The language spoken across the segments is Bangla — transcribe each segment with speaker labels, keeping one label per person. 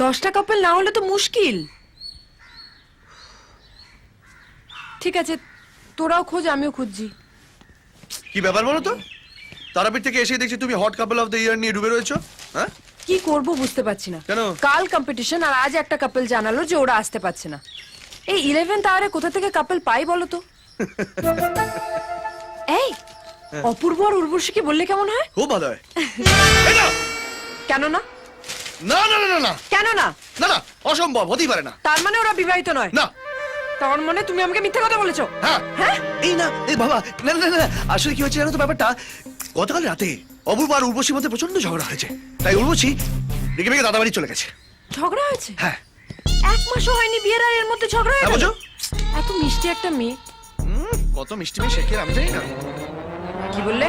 Speaker 1: 10টা কাপল না হলে তো মুশকিল। ঠিক আছে, তোরাও খোঁজ, আমিও খুঁজছি।
Speaker 2: কি ব্যাপার বলো তো? তারাপীঠ থেকে এসে দেখছি তুমি hot couple of the year নিয়ে ডুবে রয়েছো। হ্যাঁ,
Speaker 1: কি করব বুঝতে পারছি না।
Speaker 2: কেন?
Speaker 1: কাল কম্পিটিশন আর আজ একটা কাপল জানালো যে ওরা আসতে পারছে না। এই 11th আওয়ারে কোথা থেকে কাপল পাই বলো তো? এই অপূর্ব আর উর্বশীকে বললে কেমন হয়?
Speaker 2: খুব ভালো হয়। এই না!
Speaker 1: কেন না?
Speaker 2: না না না না না
Speaker 1: কেন না?
Speaker 2: না না, অসম্ভব, হতেই পারে না।
Speaker 1: তার মানে ওরা বিবাহিত নয়?
Speaker 2: না।
Speaker 1: তার মানে তুমি আমাকে মিথ্যা কথা বলেছো?
Speaker 2: হ্যাঁ
Speaker 1: হ্যাঁ?
Speaker 2: এই না, এই বাবা, না না না না, আসলে কি হয়েছে জানো তো ব্যাপারটা? গতকাল রাতে অপূর্ব আর উর্বশীর মধ্যে প্রচন্ড ঝগড়া হয়েছে, তাই উর্বশী রেগে মেগে দাদা বাড়ি চলে গেছে।
Speaker 1: ঝগড়া হয়েছে?
Speaker 2: হ্যাঁ।
Speaker 1: 1 মাসও হয়নি বিয়ের আর এর মধ্যে ঝগড়া হয়ে
Speaker 2: হ্যাঁ,
Speaker 1: গেল?
Speaker 2: বুঝো?
Speaker 1: এত মিষ্টি একটা মেয়ে।
Speaker 2: কত মিষ্টি মেয়ে সে কি আমি জানি না।
Speaker 1: কি বললে?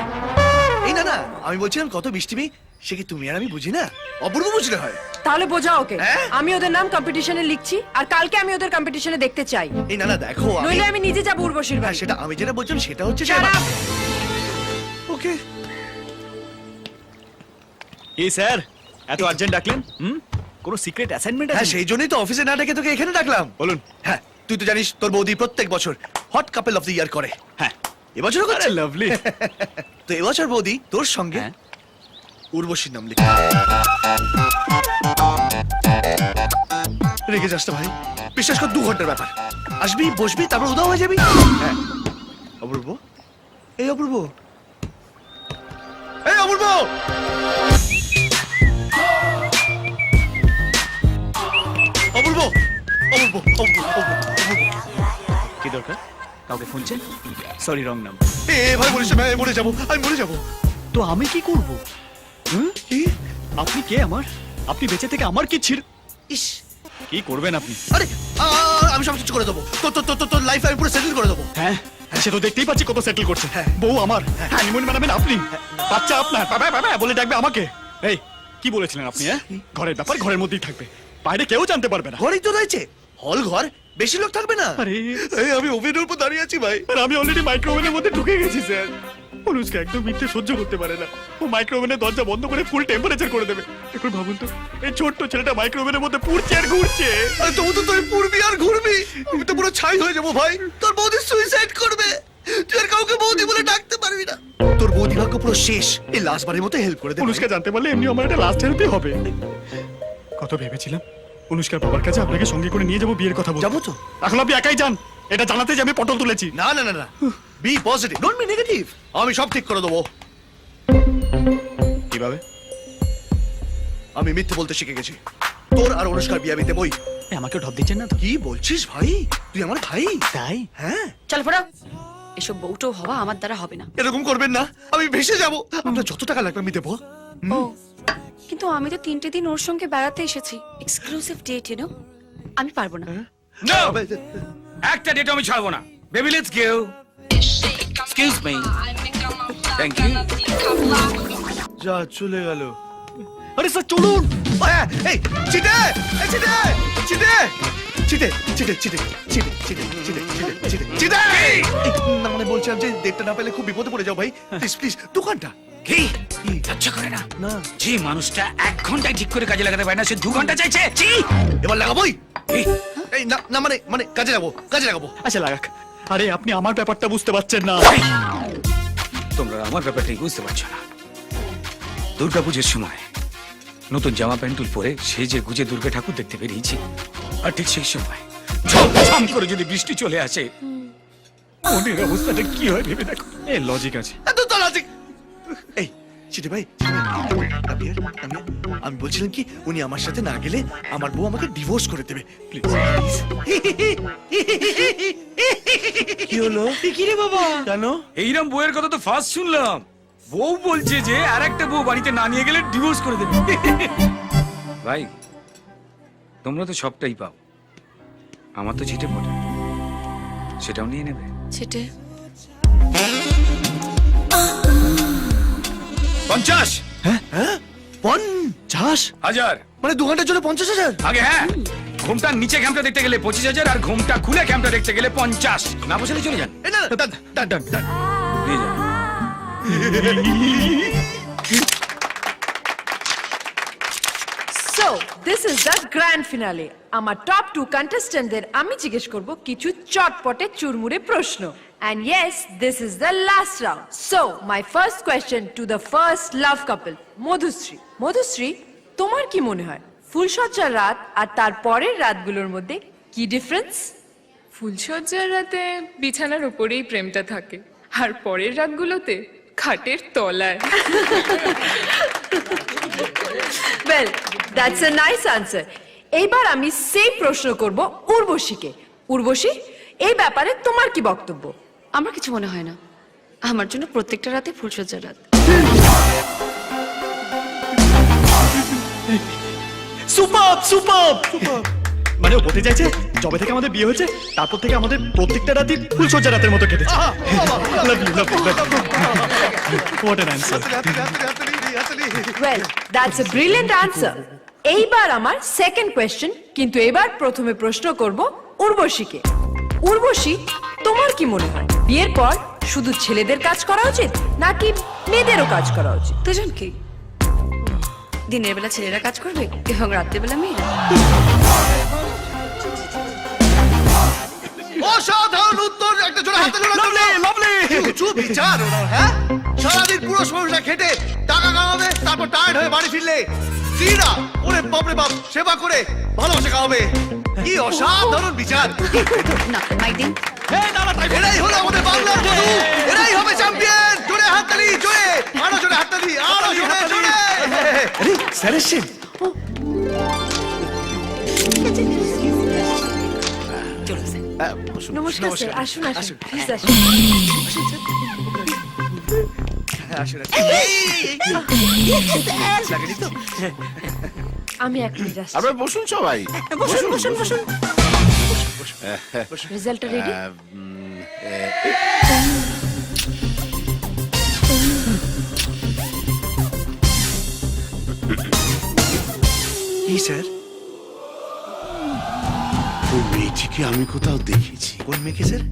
Speaker 2: এই না না, আমি বলছিলাম কত মিষ্টি মেয়ে সে কি তুমি আর আমি বুঝি না, অপূর্ব বুঝলে হয়।
Speaker 1: তাহলে বোঝাও ওকে।
Speaker 2: হ্যাঁ?
Speaker 1: আমি ওদের নাম কম্পিটিশনে লিখছি আর কালকে আমি ওদের কম্পিটিশনে দেখতে চাই।
Speaker 2: এই না না, দেখো
Speaker 1: নইলে আমি নিজে যাবো উর্বশীর
Speaker 2: হ্যাঁ,
Speaker 1: বাড়ি।
Speaker 2: সেটা আমি যেটা বলছিলাম সেটা হচ্ছে যে
Speaker 1: Shut up!
Speaker 2: ওকে।
Speaker 3: এই স্যার, এত আর্জেন্ট ডাকলেন? কোনো সিক্রেট অ্যাসাইনমেন্ট
Speaker 2: হ্যাঁ,
Speaker 3: আছে?
Speaker 2: সেই জন্যই তো অফিসে না ডেকে তোকে এখানে ডাকলাম।
Speaker 3: বলুন।
Speaker 2: হ্যাঁ, তুই তো জানিস তোর বৌদি প্রত্যেক বছর hot couple of the year করে।
Speaker 3: হ্যাঁ,
Speaker 2: এবছরও করছে।
Speaker 3: আরে লাভলি।
Speaker 2: তো এবছর বৌদি তোর সঙ্গে
Speaker 3: হ্যাঁ।
Speaker 2: উর্বশীর নাম লিখে। রেগে যাস না ভাই, বিশ্বাস কর 2 ঘন্টার ব্যাপার। আসবি, বসবি, তারপর উদাও হয়ে যাবি। হ্যাঁ। অপূর্ব, এই অপূর্ব, এই অপূর্ব, অপূর্ব, অপূর্ব, অপূর্ব, অপূর্ব।
Speaker 3: কি দরকার? কাউকে ফোনছেন? সরি, রং নাম।
Speaker 2: এ ভাই বলিস না, আমি মরে যাবো, আমি মরে যাবো।
Speaker 3: তো আমি কি করব?
Speaker 2: কি?
Speaker 3: আপনি কে আমার? আপনি বেঁচে থেকে আমার কি ছিল?
Speaker 2: ইস,
Speaker 3: কি করবেন আপনি?
Speaker 2: আরে আমি সব কিছু করে দেবো, তোর লাইফ আমি পুরো সেটেল করে দেবো।
Speaker 3: হ্যাঁ, সে তো দেখতেই পাচ্ছি কত সেটেল করছে।
Speaker 2: হ্যাঁ।
Speaker 3: বউ আমার, হানিমুন বানাবেন আপনি, বাচ্চা আপনার, বাবা বাবা বলে ডাকবে আমাকে। এই কি বলেছিলেন আপনি? হ্যাঁ, ঘরের ব্যাপার ঘরের মধ্যেই থাকবে, বাইরে কেউ জানতে পারবে না।
Speaker 2: ঘরেই তো রয়েছে, হল ঘর, বেশি লোক থাকবে না।
Speaker 3: আরে
Speaker 2: এই আমি ওভেনের উপর দাঁড়িয়ে আছি ভাই।
Speaker 3: আর আমি অলরেডি মাইক্রোওভেনের মধ্যে ঢুকে গেছি স্যার। অনুষ্কা একদম মিথ্যে সহ্য করতে পারে না। ও মাইক্রোওভেনের দরজা বন্ধ করে ফুল টেম্পারেচার করে দেবে। এখন ভাবুন তো, এই ছোট্ট ছেলেটা মাইক্রোওভেনের মধ্যে পুড়ছে আর ঘুরছে।
Speaker 2: আরে তবু তো তুই পুরবি আর ঘুরবি, আমি তো পুরো ছাই হয়ে যাবো ভাই। তোর বৌদি সুইসাইড করবে, তুই আর কাউকে বৌদি বলে ডাকতে পারবি না। তোর বৌদি ভাগ্য পুরো শেষ, এই লাস্ট বারের মতো হেল্প করে দে।
Speaker 3: অনুষ্কা জানতে পারলে এমনি আমার একটা লাস্ট হেল্পই হবে। কত ভেবেছিলাম অনুষ্কার বাবার কাছে আপনাকে সঙ্গে করে নিয়ে যাবো বিয়ের কথা বলতে।
Speaker 2: যাবো তো?
Speaker 3: এখন আপনি একাই যান, এটা জানাতে যে আমি পটল তুলেছি।
Speaker 2: না না না না, be positive, don't be negative. আমি সব ঠিক করে দেবো।
Speaker 3: কিভাবে?
Speaker 2: আমি মিথ্যে বলতে শিখে গেছি। তোর আর অনুষ্কার বিয়ে আমি দেবই।
Speaker 3: আমাকে ঢপ দিচ্ছেন না তো?
Speaker 2: কি বলছিস ভাই, তুই আমার ভাই।
Speaker 3: তাই?
Speaker 2: হ্যাঁ,
Speaker 4: চল পড়া, এসব বউটো হওয়া আমার দ্বারা হবে না।
Speaker 2: এরকম করবেন না, আমি ভেসে যাবো। আপনার যত টাকা লাগবে আমি দেবো।
Speaker 4: ও কিন্তু আমি তো 3টে দিন ওর সঙ্গে বেড়াতে এসেছি, এক্সক্লুসিভ ডেট ইউ নো, আমি পারবো না।
Speaker 5: No! একটা ডেট আমি ছাড়বো না। Baby let's go. Excuse me. Thank you.
Speaker 2: যা চলে গেল।
Speaker 3: আরে স্যার চলুন।
Speaker 2: এই চিটে, এই চিটে, চিটে, চিটে, চিটে, চিটে, চিটে, চিটে, চিটে, চিটে, চিটে, চিটে। না মানে বলছিলাম যে ডেটটা না পেলে খুব বিপদে পড়ে যাও ভাই। প্লিজ প্লিজ, দোকানটা।
Speaker 5: কি? লজ্জা করে না?
Speaker 2: না।
Speaker 5: যে মানুষটা 1 ঘন্টায় ঠিক করে কাজে লাগাতে পারে না, সে 2 ঘন্টা চাইছে। ছি!
Speaker 2: এবার লাগাবোই।
Speaker 5: এই,
Speaker 2: এই না না মানে কাজে লাগাবো, কাজে লাগাবো।
Speaker 3: আচ্ছা লাগাক। আরে আপনি আমার ব্যাপারটা বুঝতে পারছেন না।
Speaker 5: এই, তোমরা আমার ব্যাপারটাই বুঝতে পারছো না। দুর্গাপুজোর সময় নতুন জামা প্যান্টুল পরে সেজে গুজে দুর্গা ঠাকুর দেখতে বেরিয়েছি, আর ঠিক সেই সময় ঝমঝম করে যদি বৃষ্টি চলে আসে, মনের অবস্থাটা কি হয় ভেবে দেখো।
Speaker 3: এ লজিক আছে।
Speaker 2: এত তাড়াতাড়ি। এই চিটে ভাই, কাবিয়ার, আমি বলছিলাম কি উনি আমার সাথে না গেলে আমার বউ আমাকে ডিভোর্স করে দেবে। প্লিজ কি হলো?
Speaker 5: কি রে বাবা?
Speaker 2: কেন?
Speaker 5: এইরকম বউয়ের কথা তো ফার্স্ট শুনলাম। বউ বলছে যে আর একটা বউ বাড়িতে না নিয়ে গেলে ডিভোর্স করে দেবে। ভাই তোমরা তো সবটাই পাও, আমার তো ছিটে পড়ে, সেটাও নিয়ে নেবে।
Speaker 4: ছেটে
Speaker 5: 50
Speaker 2: হ্যাঁ 50
Speaker 5: হাজার।
Speaker 2: মানে 2 ঘন্টার জন্য 50,000?
Speaker 5: আগে হ্যাঁ, ঘুমটার নিচে ঘ্যামটা দেখতে গেলে 25,000, আর ঘুমটা খুলে ঘ্যামটা দেখতে গেলে 50। না বসলে চলে যান,
Speaker 2: এই না ডান
Speaker 5: নিয়ে যান।
Speaker 1: So, this is the grand finale. আমার টপ 2 কন্টেস্ট্যান্টদের আমি জিজ্ঞেস করব কিছু চটপটে চুরমুরে প্রশ্ন। And yes, this is the last round. So, my first question to the first love couple, Madhushree. Madhushree, তোমার কি মনে হয় ফুলসজ্জার রাত আর তার পরের রাতগুলোর মধ্যে কি ডিফারেন্স?
Speaker 6: ফুলসজ্জার রাতে বিছানার উপরেই প্রেমটা থাকে, আর পরের রাতগুলোতে খাটের তলায়।
Speaker 1: Well, that's a nice answer. এইবার আমি সেই প্রশ্ন করব উর্বশীকে। উর্বশী, এই ব্যাপারে তোমার কি বক্তব্য?
Speaker 4: আমার কিছু মনে হয় না, আমার জন্য প্রত্যেকটা রাতে ফুলসজ্জার রাত।
Speaker 3: সুপার সুপার মানে ও বলতে চাইছে যবে থেকে আমাদের বিয়ে হয়েছে তারপর থেকে আমাদের প্রত্যেকটা রাতই ফুলসজ্জা রাতের মতো কেটেছে। Love you love you what an answer.
Speaker 1: Well, that's a brilliant answer. এইবার আমার সেকেন্ড কোয়েশ্চেন, কিন্তু এবার প্রথমে প্রশ্ন করব উর্বশীকে। উর্বশী, তোমার কি মনে হয় বিয়ের পর শুধু ছেলেদের কাজ করা উচিত নাকি মেয়েদেরও কাজ করা উচিত?
Speaker 4: দুজনকে, দিনের বেলা ছেলেরা কাজ করবে এবং রাতের বেলা মেয়েরা।
Speaker 2: অসাধারণ উত্তর, একটা জোরে হাতে
Speaker 3: লাভলি লাভলি।
Speaker 2: চুপ বিচার ওনার, হ্যাঁ? সারাদিন পুরো শরীরটা খেটে টাকা কামাবে, তারপর টায়ার্ড হয়ে বাড়ি ফিরলে স্ত্রীরা ওরে বাপরে বাপ সেবা করে ভালোবাসা খাওয়াবে। কি অসাধারণ বিচার!
Speaker 4: না মাইদিন,
Speaker 2: এরাই হলো আমাদের বাংলার বধূ, এরাই হবে চ্যাম্পিয়ন। জোরে হাততালি, জোরে আরো জোরে হাততালি, আরো জোরে জোরে।
Speaker 3: আরে স্যার এসেছেন।
Speaker 4: চলুন স্যার।
Speaker 1: নমস্কার স্যার, আসুন আসুন, প্লিজ আসুন। আমি এক মিনিট আসছি।
Speaker 7: আপনারা বসুন সবাই।
Speaker 1: বসুন বসুন বসুন। রেজাল্টটা রেডি?
Speaker 2: কি স্যার?
Speaker 7: ওই মেয়েটিকে আমি কোথাও দেখেছি।
Speaker 2: কোন মেয়েকে স্যার?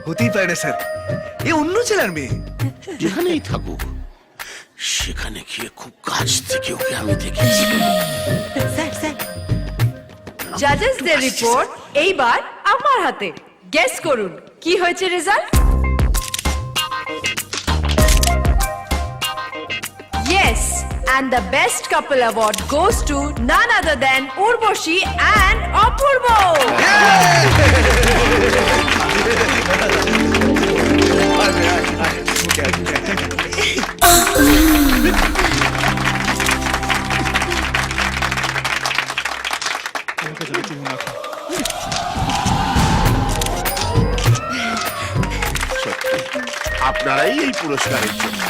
Speaker 2: হতেই পারে না স্যার, এ অন্য জেলার মেয়ে।
Speaker 7: যেখানেই থাকুক সেখানে গিয়ে খুব কাছ থেকে ওকে আমি দেখেছি।
Speaker 1: জাজেসদের রিপোর্ট এইবার আমার হাতে। গেস করুন কি হয়েছে result? Yes, and the best couple award goes to none other than Urvashi and Apurvo.
Speaker 7: আপনারাই এই পুরস্কারের জন্য।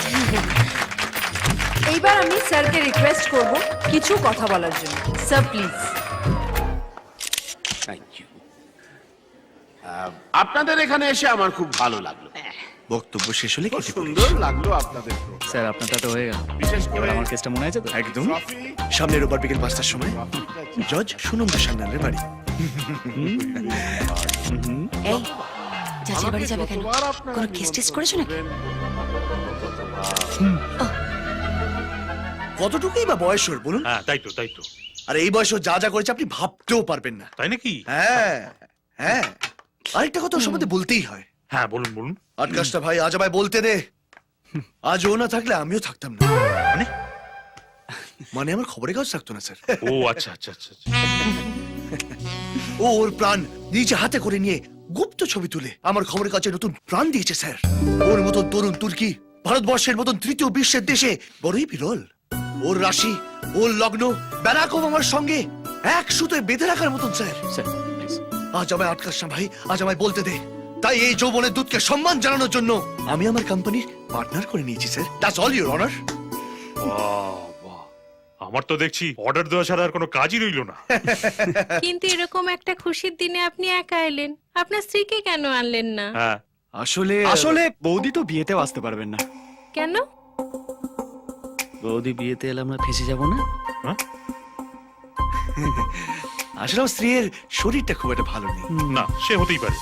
Speaker 1: এইবার আমি স্যারকে রিকোয়েস্ট করব কিছু কথা বলার জন্য। Sir please.
Speaker 7: Thank you. আপনাদের এখানে এসে আমার খুব ভালো লাগলো।
Speaker 2: বক্তব্য শেষ হলে
Speaker 7: খুব সুন্দর লাগলো আপনাদের
Speaker 3: স্যার আপনারটা তো হয়ে গেল।
Speaker 7: বিশেষ করে
Speaker 3: আমার কেসটা মনে আছে তো?
Speaker 2: একদম। সামনের রোববার বিকেল 5টার সময় জজ সুনন্দ সান্যালের বাড়ি।
Speaker 4: এই চাচির বাড়ি যাবে কেন? কোনো কেস টেস্ট করেছো নাকি?
Speaker 2: কতটুকুই বা বয়স ওর বলুন?
Speaker 3: হ্যাঁ তাই তো তাই তো।
Speaker 2: আর এই বয়সে ও যা যা করেছে আপনি ভাবতেও পারবেন না।
Speaker 3: তাই নাকি?
Speaker 2: হ্যাঁ হ্যাঁ, আরেকটা কথা ওর সম্বন্ধে বলতেই হয়।
Speaker 3: হ্যাঁ বলুন বলুন।
Speaker 2: আটকাশটা ভাই আজ আমায় বলতে দে। আজ ও না থাকলে আমিও থাকতাম না।
Speaker 3: মানে?
Speaker 2: মানে আমার খবরের কাগজ থাকতো না স্যার।
Speaker 3: ও আচ্ছা আচ্ছা আচ্ছা।
Speaker 2: ও ওর প্রাণ নিজে হাতে করে নিয়ে গুপ্ত ছবি তুলে আমার খবরের কাছে নতুন প্রাণ দিয়েছে স্যার। ওর মতন তরুণ তুর্কি ভারতবর্ষের মতন তৃতীয় বিশ্বের দেশে বড়ই বিরল। ওর রাশি, ওর লগ্ন ব্যারাক ওবামার সঙ্গে এক সুতোয় বেঁধে রাখার মতন স্যার।
Speaker 3: Sir please.
Speaker 2: আজ আমায় আটকাস না ভাই, আজ আমায় বলতে দে। তাই এই যৌবনের দূতকে সম্মান জানানোর জন্য আমি আমার কোম্পানির পার্টনার করে নিয়েছি sir. That's all your honour.
Speaker 8: আমার তো দেখছি অর্ডার দেওয়া ছাড়া আর কোনো কাজই রইলো না।
Speaker 9: কিন্তু এরকম একটা খুশির দিনে আপনি একা এলেন, আপনার স্ত্রীকে কেন আনলেন না?
Speaker 8: হ্যাঁ
Speaker 3: আসলে বৌদি তো বিয়েতেও আসতে পারবেন না।
Speaker 9: কেন?
Speaker 10: বৌদি বিয়েতে এলে আমরা ফেঁসে যাব না?
Speaker 2: আসলে আমার স্ত্রীর শরীরটা খুব একটা ভালো নেই।
Speaker 8: না সে হতেই পারে,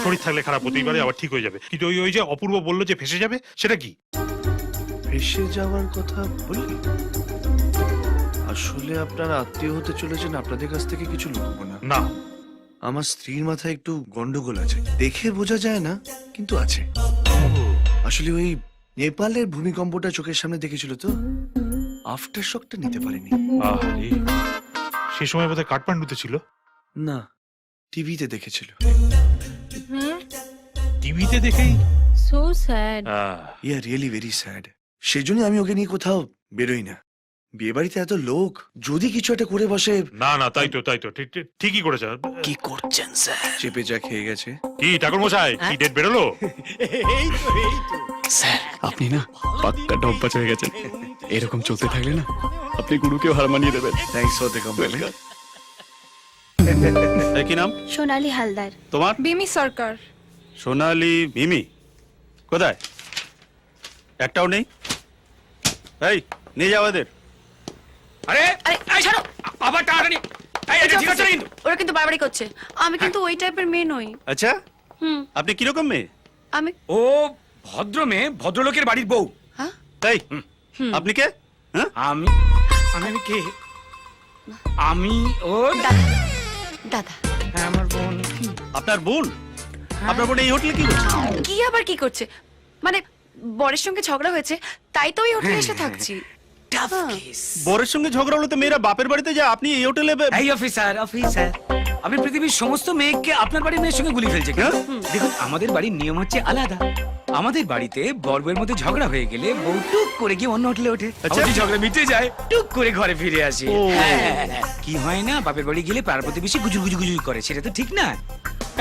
Speaker 8: শরীর থাকলে খারাপ হতেই পারে, আবার ঠিক হয়ে যাবে। কিন্তু ওই ওই যে অপূর্ব বললো যে ফেসে যাবে, সেটা কি?
Speaker 2: ফেসে যাওয়ার কথা বললি? আসলে আপনারা আত্মীয় হতে চলেছেন, আপনাদের কাছ থেকে কিছু লুকবো না।
Speaker 8: না
Speaker 2: আমার স্ত্রীর মাথায় একটু গন্ডগোল আছে, দেখে বোঝা যায় না কিন্তু আছে। আসলে ওই নেপালের ভূমিকম্পটা চোখের সামনে দেখেছিল তো, আফটার শকটা নিতে পারেনি।
Speaker 8: আরে সে সময় বোধহয় কাঠমান্ডুতে ছিল।
Speaker 2: না, টিভিতে দেখেছিল।
Speaker 8: টিভিতে দেখেই
Speaker 9: সো স্যাড।
Speaker 2: ইয়া রিয়েলি ভেরি স্যাড। সেই জন্য আমি ওকে নিয়ে কোথাও বেরোই না। বিয়ে বাড়িতে এত লোক, যদি কিছু একটা করে বসে।
Speaker 8: না না, তাই তো ঠিকই করেছে।
Speaker 7: কি করছেন স্যার?
Speaker 2: চেপে যা খেয়ে গেছে।
Speaker 8: কি ঠাকুর মশাই, কি ডেট বেরোলো?
Speaker 7: স্যার
Speaker 3: আপনি না পাক্কা ডব্বাচ হয়ে গেছেন। এরকম চলতে থাকলে না আপনি গুরুকেও হার মানিয়ে দেবেন।
Speaker 2: Thanks for the compliment.
Speaker 3: কি নাম
Speaker 4: সোনালী হালদার।
Speaker 3: তোমার?
Speaker 6: বিমি সরকার।
Speaker 3: সোনালি মিমি কোথায়? একটাও নেই। এই নিয়ে যাও এদের।
Speaker 5: আরে
Speaker 4: আরে ছাড়ো,
Speaker 5: আবার টানাটানি। এই, এটা ঠিক আছে না কিন্তু।
Speaker 4: ওরা কিন্তু বারবারই করছে। আমি কিন্তু ওই টাইপের মেয়ে নই।
Speaker 3: আচ্ছা,
Speaker 4: হুম,
Speaker 3: আপনি কিরকম মেয়ে?
Speaker 4: আমি
Speaker 5: ও ভদ্র মেয়ে, ভদ্রলোকের বাড়ির বউ।
Speaker 4: হ্যাঁ
Speaker 3: এই আপনি কে? হ্যাঁ
Speaker 5: আমি আমি আমি কে? আমি ও
Speaker 4: দাদা। দাদা
Speaker 5: হ্যাঁ, আমার বোন।
Speaker 3: আপনার বোন? আপনার বোন এই হোটেলে কি করছে?
Speaker 4: কি আবার কি করছে? মানে বরের সঙ্গে ঝগড়া হয়েছে, তাই তো ওই হোটেলে এসে থাকছি। হ্যাঁ।
Speaker 3: বরের সঙ্গে ঝগড়া হলো তো মেয়েরা বাপের বাড়িতে যায়, আপনি এই হোটেলে
Speaker 5: এই অফিসার আপনি পৃথিবীর সমস্ত মেয়েকে আপনার বাড়ির মেয়ের সঙ্গে গুলি ফেলছে কেন? দেখুন, আমাদের বাড়ির নিয়ম হচ্ছে আলাদা। আমাদের বাড়িতে বর্বের মধ্যে ঝগড়া হয়ে গেলে বউ টুক করে গিয়ে অন্য হোটেলে ওঠে। আমাদের ঝগড়া মিটে যায়, টুক করে ঘরে ফিরে আসে। হ্যাঁ, কি হয় না, বাপের বাড়ি গেলে পাড়ার প্রতিবেশী গুজুর গুজুর গুজুর করে, সেটা তো ঠিক না।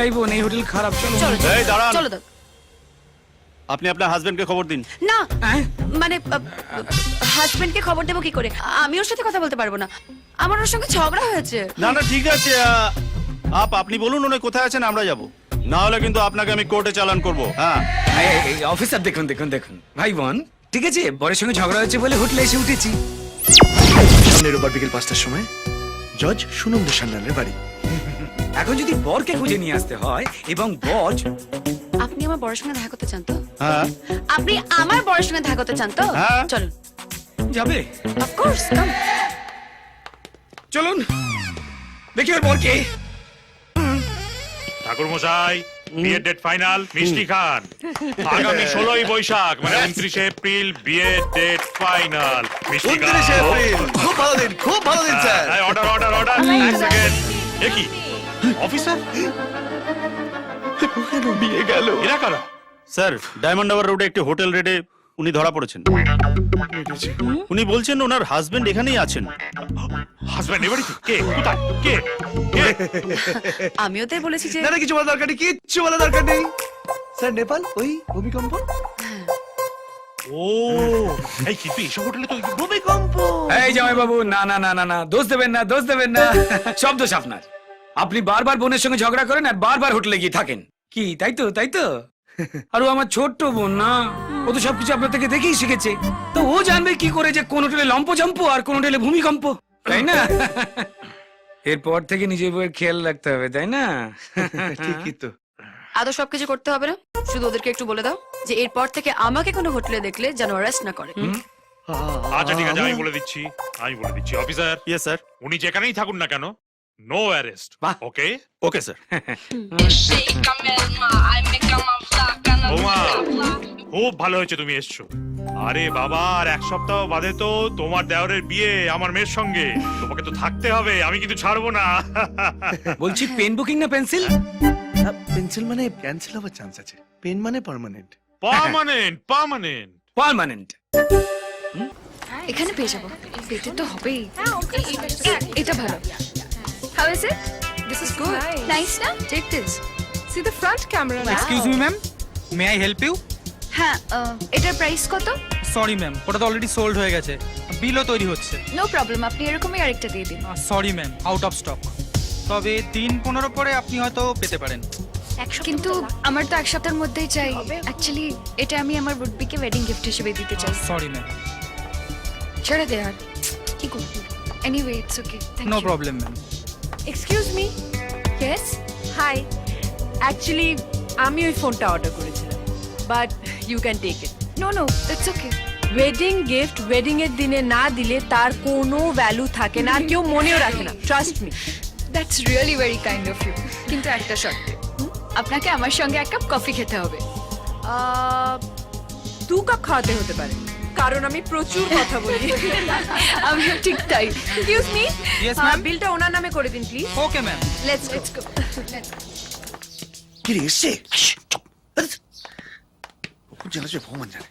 Speaker 5: এই বোন, এই হোটেল খারাপ। চলো
Speaker 4: চলো
Speaker 3: এই দাঁড়ান,
Speaker 4: চলো দাদা।
Speaker 3: আপনি আপনার হাজবেন্ডকে খবর দিন।
Speaker 4: না
Speaker 5: হ্যাঁ?
Speaker 4: মানে হাজবেন্ডকে খবর দেবো কি করে? আমি ওর সাথে কথা বলতে পারবো না, আমার ওর সঙ্গে ঝগড়া হয়েছে।
Speaker 3: না না ঠিক আছে, আপনি বলুন উনি কোথায় আছেন, আমরা যাব। না হলে কিন্তু আপনাকে আমি কোর্টে চালান করব। হ্যাঁ
Speaker 5: এই অফিসার, দেখুন ভাই বোন, ঠিক আছে, বরের সঙ্গে ঝগড়া হয়েছে বলে হোটেলে এসে উঠেছি।
Speaker 2: সামনের রোববার বিকেল 5টার সময় জজ সুনন্দ সান্যালের বাড়ি।
Speaker 5: এখন যদি বরকে খুঁজে নিয়ে আসতে হয় এবং বর
Speaker 4: আপনি আমার বরের সঙ্গে দেখা করতে চান তো?
Speaker 3: হ্যাঁ
Speaker 4: আপনি আমার বরের সঙ্গে দেখা করতে চান তো?
Speaker 3: হ্যাঁ।
Speaker 4: চলুন।
Speaker 5: যাবে,
Speaker 4: অফকোর্স, কাম।
Speaker 5: চলুন দেখি ওর বরকে।
Speaker 8: ঠাকুর মশাই, বিয়ের ডেট ফাইনাল। মিষ্টি খান। আগামী 16ই বৈশাখ মানে 29শে এপ্রিল বিয়ের ডেট ফাইনাল। মিষ্টি খান।
Speaker 2: 29শে এপ্রিল। খুব ভালো দিন, খুব ভালো দিন স্যার।
Speaker 8: অর্ডার। এক সেকেন্ড। কি অফিসার?
Speaker 3: বিয়ে গেল।
Speaker 8: এরা কারা?
Speaker 3: স্যার, ডায়মন্ড টাওয়ার রোডে একটি হোটেল রেডে উনি ধরা পড়েছেন। উনি বলছেন ওনার হাজবেন্ড এখানেই আছেন।
Speaker 8: হাজবেন্ড এবারে কে? কোথায়? কে?
Speaker 4: আমিও তাই বলেছি যে
Speaker 2: না না, কিছু বলার দরকার নেই, কিচ্ছু বলার দরকার নেই। স্যার, নেপাল ওই ভূমিকম্প।
Speaker 8: ও এই কিন্তু এইসব হোটেলে তো
Speaker 2: ভূমিকম্প।
Speaker 5: এই জামাই বাবু, না দোষ দেবেন না সব দোষ আপনার। আপনি বারবার বোনের সঙ্গে ঝগড়া করেন আর বারবার হোটেলে গিয়ে থাকেন। কি তাই তো? আর ও আমার ছোট্ট বোন না, ও তো সবকিছু আপনার থেকে দেখেই শিখেছে। তো ও জানবে কি করে যে কোন হোটেলে লম্পজম্প আর কোন হোটেলে ভূমিকম্প, তাই না? এরপর থেকে নিজের বউয়ের খেয়াল রাখতে হবে, তাই না?
Speaker 2: ঠিকই তো।
Speaker 4: আদৌ সবকিছু করতে হবে না, শুধু ওদেরকে একটু বলে দাও যে এরপর থেকে আমাকে কোনো হোটেলে দেখলে যেন অ্যারেস্ট না করে।
Speaker 8: আচ্ছা ঠিক আছে, আমি বলে দিচ্ছি অফিসার।
Speaker 3: Yes sir.
Speaker 8: উনি যেখানেই থাকুন না কেন, নো অ্যারেস্ট।
Speaker 5: বাহ।
Speaker 8: ওকে
Speaker 3: ওকে স্যার।
Speaker 8: বৌমা, খুব ভালো হয়েছে তুমি এসছো। আরে বাবা, আর এক সপ্তাহ বাদে তো তোমার দেওরের বিয়ে আমার মেয়ের সঙ্গে। তোমাকে তো থাকতে হবে, আমি কিন্তু ছাড়বো না।
Speaker 5: বলছি পেন বুকিং না পেন্সিল?
Speaker 2: পেন্সিল মানে ক্যান্সেল হওয়ার চান্স আছে, পেন মানে পার্মানেন্ট।
Speaker 5: পার্মানেন্ট।
Speaker 4: এখানে পেয়ে যাবো, পেতে তো হবেই। এটা ভালো। How is it? This is good. Nice না? Take this.
Speaker 6: See the front camera now.
Speaker 10: Excuse me ma'am, may I help you?
Speaker 4: হ্যাঁ, এটার প্রাইস কত?
Speaker 10: সরি ম্যাম, ওটা তো অলরেডি সোল্ড হয়ে গেছে, বিলও তৈরি হচ্ছে।
Speaker 4: নো প্রবলেম, আপনি এরকমই আরেকটা দিয়ে দিন।
Speaker 10: Sorry ma'am, out of stock. তবে 3-15 পরে আপনি হয়তো পেতে পারেন।
Speaker 4: কিন্তু আমার তো এক সপ্তাহের মধ্যেই চাই। অ্যাকচুয়ালি এটা আমি আমার বুডবিকে ওয়েডিং গিফট হিসেবে দিতে চাই।
Speaker 10: Sorry ma'am.
Speaker 4: ছেড়ে দে আর কি করব। Anyway it's okay, thank
Speaker 10: no
Speaker 4: you.
Speaker 10: Problem ma'am.
Speaker 1: Excuse me.
Speaker 4: Yes,
Speaker 1: hi, actually আমি ওই ফোনটা অর্ডার করেছিলাম, but you can take it.
Speaker 4: No it's okay.
Speaker 1: Wedding gift wedding এর দিনে না দিলে তার কোনো ভ্যালু থাকে না আর কেউ মনেও রাখে না, trust me.
Speaker 4: That's really very kind of you, কিন্তু একটা শর্তে, আপনাকে আমার সঙ্গে এক কাপ কফি খেতে হবে।
Speaker 1: 2 কাপ খাওয়াতে হতে পারে, কারণ আমি প্রচুর কথা বলি।
Speaker 4: আমিও ঠিক তাই।
Speaker 1: Excuse me,
Speaker 10: Yes, ma'am.
Speaker 1: বিলটা ওনার নামে করে দিন please.
Speaker 10: Okay ma'am.
Speaker 1: Let's go.
Speaker 2: কি রে এসছে? জানা ভগবান জানে।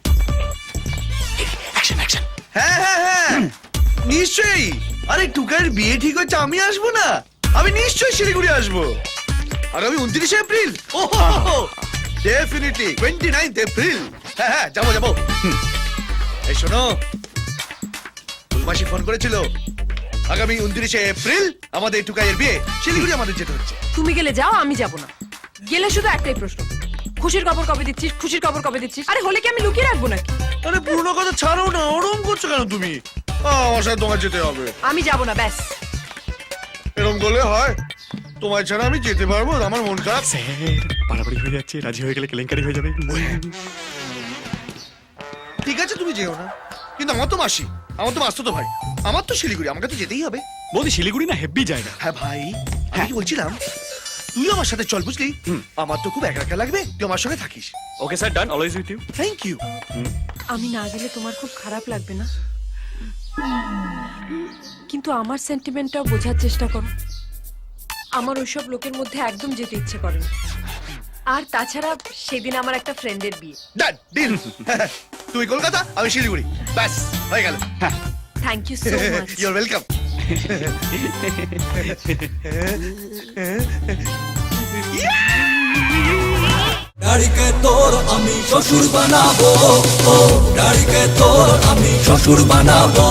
Speaker 7: অ্যাকশন অ্যাকশন
Speaker 2: হ্যাঁ হ্যাঁ হ্যাঁ নিশ্চয়ই। আরে টুকাইয়ের বিয়ে ঠিক হচ্ছে, আমি আসবো না? আমি নিশ্চয়ই শিলিগুড়ি আসবো। আর আমি 29 এপ্রিল, ডেফিনেটলি 29 এপ্রিল। হ্যাঁ হ্যাঁ যাবো যাবো। এই শোনো, ফুলমাসি ফোন করেছিল, আগামী 29 এপ্রিল আমাদের টুকাইয়ের বিয়ে, শিলিগুড়ি আমাদের যেতে হচ্ছে।
Speaker 1: তুমি গেলে যাও, আমি যাব না। গেলে শুধু একটাই প্রশ্ন, খুশির খবর কবে দিচ্ছিস, খুশির খবর কবে দিচ্ছিস? আরে হলে কি আমি লুকিয়ে রাখবো নাকি?
Speaker 2: আরে পুরনো কথা ছাড়ো না, ওরম করছো কেন তুমি? আমার সাথে তোমার যেতে হবে।
Speaker 1: আমি যাব না, ব্যাস।
Speaker 2: এরম করলে হয়? তোমার ছাড়া আমি যেতে পারবো? আমার মন খারাপ।
Speaker 3: স্যার বাড়াবাড়ি হয়ে যাচ্ছে, রাজি হয়ে গেলে কেলেঙ্কারি হয়ে যাবে।
Speaker 2: ঠিক আছে তুমি যেও না, কিন্তু আমার তো মাসি, আমার তো মাসতো ভাই, আমার তো শিলিগুড়ি, আমাকে তো যেতেই হবে।
Speaker 3: বলছি শিলিগুড়ি না হেব্বি জায়গা।
Speaker 2: হ্যাঁ ভাই, আমি কি বলছিলাম, তুই আমার সাথে চল, বুঝলি? আমার তো খুব একা একা লাগবে, তুই আমার সঙ্গে থাকিস।
Speaker 3: Okay sir, done, always with you.
Speaker 2: Thank you.
Speaker 1: আমি না গেলে তোমার খুব খারাপ লাগবে না? কিন্তু আমার সেন্টিমেন্টটাও বোঝার চেষ্টা করো। আমার ওইসব লোকের মধ্যে একদম যেতে ইচ্ছে করে না। আর তাছাড়া সেদিন আমার একটা ফ্রেন্ডের বিয়ে।
Speaker 2: Done deal. তুই কলকাতা, আমি শিলিগুড়ি, ব্যাস হয়ে গেল।
Speaker 1: Thank you so much.
Speaker 2: You are welcome.
Speaker 11: ডাড়িকে তোর আমি শ্বশুর বানাবো, ও ডাড়িকে তোর আমি শ্বশুর বানাবো।